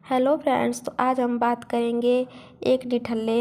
Hello friends, तो आज हम बात करेंगे एक निठल्ले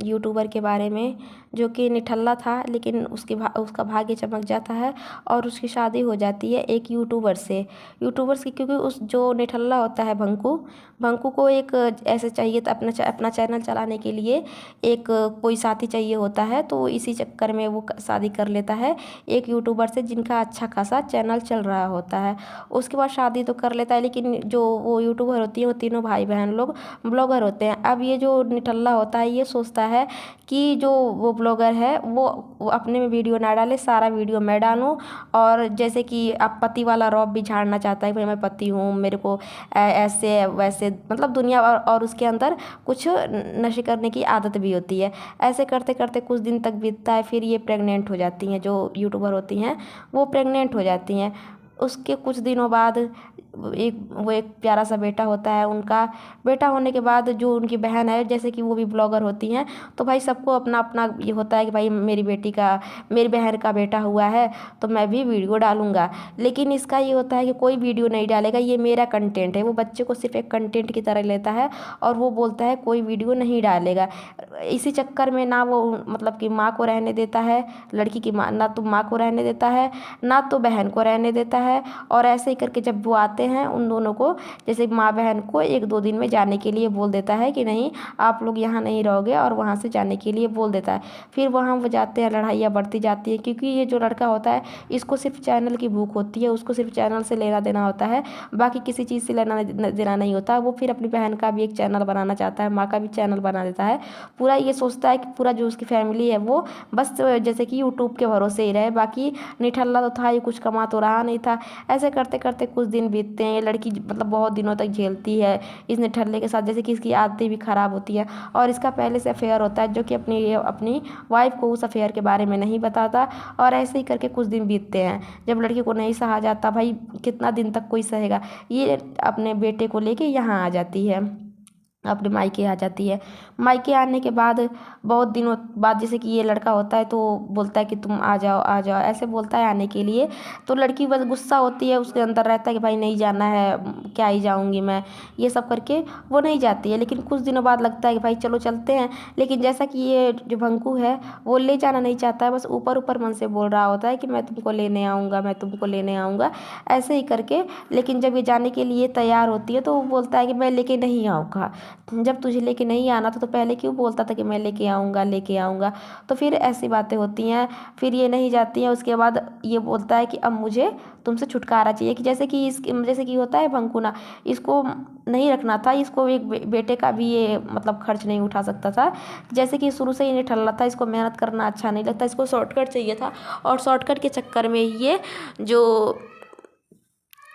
यूट्यूबर के बारे में जो कि निठल्ला था, लेकिन उसका भाग्य चमक जाता है और उसकी शादी हो जाती है एक यूट्यूबर से। क्योंकि उस जो निठल्ला होता है भंकू भंकू को एक ऐसे चाहिए था अपना चैनल चलाने के लिए एक कोई साथी चाहिए होता है। तो इसी चक्कर में वो शादी कर लेता है एक यूट्यूबर से जिनका अच्छा खासा चैनल चल रहा होता है। उसके बाद शादी तो कर लेता है, लेकिन जो वो यूट्यूबर होती है वो तीनों भाई बहन लोग ब्लॉगर होते हैं। अब ये जो निठल्ला होता है ये सोचता है कि जो वो ब्लॉगर है वो अपने में वीडियो ना डाले, सारा वीडियो मैं डालूं। और जैसे कि अब पति वाला रौब भी झाड़ना चाहता है, भाई मैं पति हूँ, मेरे को ऐसे वैसे मतलब दुनिया और उसके अंदर कुछ नशे करने की आदत भी होती है। ऐसे करते करते कुछ दिन तक बीतता है, फिर ये प्रेग्नेंट हो जाती हैं। जो यूट्यूबर होती हैं वो प्रेग्नेंट हो जाती हैं। उसके कुछ दिनों बाद एक प्यारा सा बेटा होता है उनका। बेटा होने के बाद जो उनकी बहन है, जैसे कि वो भी ब्लॉगर होती हैं, तो भाई सबको अपना अपना ये होता है कि भाई मेरी बहन का बेटा हुआ है तो मैं भी वीडियो डालूंगा। लेकिन इसका ये होता है कि कोई वीडियो नहीं डालेगा, ये मेरा कंटेंट है। वो बच्चे को सिर्फ एक कंटेंट की तरह लेता है और वो बोलता है कोई वीडियो नहीं डालेगा। इसी चक्कर में ना वो मतलब कि माँ को रहने देता है, लड़की की माँ ना तो माँ को रहने देता है ना तो बहन को रहने देता है। और ऐसे ही करके जब वो आते हैं उन दोनों को, जैसे माँ बहन को 1-2 दिन में जाने के लिए बोल देता है कि नहीं आप लोग यहाँ नहीं रहोगे, और वहाँ से जाने के लिए बोल देता है। फिर वहाँ वो जाते हैं, लड़ाइयाँ बढ़ती जाती है क्योंकि ये जो लड़का होता है इसको सिर्फ चैनल की भूख होती है, उसको सिर्फ चैनल से लेना देना होता है, बाकी किसी चीज़ से लेना देना नहीं होता। वो फिर अपनी बहन का भी एक चैनल बनाना चाहता है, माँ का भी चैनल बना देता है। पूरा ये सोचता है कि पूरा जो उसकी फैमिली है वो बस जैसे कि यूट्यूब के भरोसे ही रहे, बाकी निठल्ला तो था ये कुछ कमा तो रहा नहीं था। ऐसे करते करते कुछ दिन बीतते हैं। ये लड़की मतलब बहुत दिनों तक झेलती है इस निठल्ले के साथ, जैसे कि इसकी आदतें भी खराब होती हैं। और इसका पहले से अफेयर होता है जो कि अपनी वाइफ को उस अफेयर के बारे में नहीं बताता। और ऐसे ही करके कुछ दिन बीतते हैं। जब लड़की को नहीं सहा जाता, भाई कितना दिन तक कोई सहेगा, ये अपने बेटे को लेके यहाँ आ जाती है, अपने मायके आ जाती है। मायके आने के बाद बहुत दिनों बाद, जैसे कि ये लड़का होता है तो बोलता है कि तुम आ जाओ आ जाओ, ऐसे बोलता है आने के लिए। तो लड़की बस गुस्सा होती है, उसके अंदर रहता है कि भाई नहीं जाना है, क्या ही जाऊंगी मैं, ये सब करके वो नहीं जाती है। लेकिन कुछ दिनों बाद लगता है कि भाई चलो चलते हैं। लेकिन जैसा कि ये जो भंकू है वो ले जाना नहीं चाहता है, बस ऊपर ऊपर मन से बोल रहा होता है कि मैं तुमको लेने आऊँगा, मैं तुमको लेने आऊँगा, ऐसे ही करके। लेकिन जब ये जाने के लिए तैयार होती है तो वो बोलता है कि मैं लेके नहीं आऊँगा। जब तुझे लेके नहीं आना था तो पहले क्यों बोलता था कि मैं लेके आऊँगा लेके आऊँगा। तो फिर ऐसी बातें होती हैं, फिर ये नहीं जाती हैं। उसके बाद ये बोलता है कि अब मुझे तुमसे छुटकारा चाहिए, कि जैसे कि होता है भंकुना, इसको नहीं रखना था, इसको एक बेटे का भी ये मतलब खर्च नहीं उठा सकता था। जैसे कि शुरू से ही नहीं ठल्ला था, इसको मेहनत करना अच्छा नहीं लगता, इसको शॉर्टकट चाहिए था। और शॉर्टकट के चक्कर में ये जो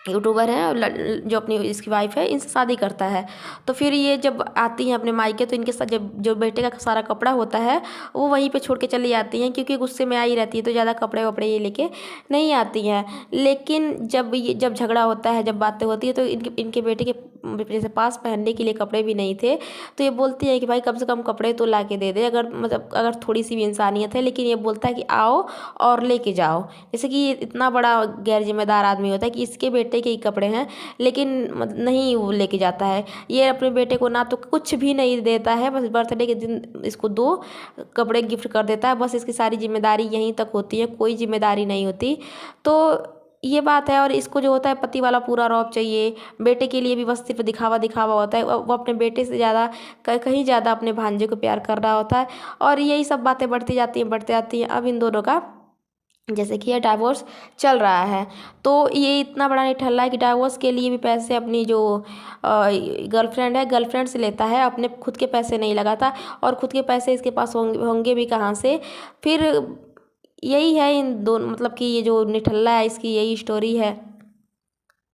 यूट्यूबर है जो अपनी इसकी वाइफ है इनसे शादी करता है। तो फिर ये जब आती हैं अपने मायके तो इनके साथ जब जो बेटे का सारा कपड़ा होता है वो वहीं पे छोड़ के चली जाती हैं, क्योंकि गुस्से में आई रहती है तो ज़्यादा कपड़े वपड़े ये लेके नहीं आती हैं। लेकिन जब झगड़ा होता है, जब बातें होती है, तो इनके बेटे के जैसे पास पहनने के लिए कपड़े भी नहीं थे। तो ये बोलती है कि भाई कम से कम कपड़े तो ला के दे दे, अगर थोड़ी सी भी इंसानियत है। लेकिन ये बोलता है कि आओ और लेके जाओ। जैसे कि इतना बड़ा गैर जिम्मेदार आदमी होता है कि इसके बेटे के ही कपड़े हैं, लेकिन नहीं वो लेके जाता है। ये अपने बेटे को ना तो कुछ भी नहीं देता है, बस बर्थडे के दिन इसको 2 कपड़े गिफ्ट कर देता है। बस इसकी सारी जिम्मेदारी यहीं तक होती है, कोई जिम्मेदारी नहीं होती। तो ये बात है। और इसको जो होता है पति वाला पूरा रौब चाहिए, बेटे के लिए भी बस सिर्फ दिखावा दिखावा होता है। वो अपने बेटे से ज़्यादा कहीं ज़्यादा अपने भांजे को प्यार कर रहा होता है। और यही सब बातें बढ़ती जाती हैं बढ़ती जाती हैं। अब इन दोनों का जैसे कि ये डाइवोर्स चल रहा है, तो ये इतना बड़ा निठल्ला है कि डाइवोर्स के लिए भी पैसे अपनी जो गर्लफ्रेंड से लेता है, अपने खुद के पैसे नहीं लगाता। और खुद के पैसे इसके पास होंगे भी कहाँ से। फिर यही है इन दोनों, मतलब कि ये जो निठल्ला है इसकी यही स्टोरी है।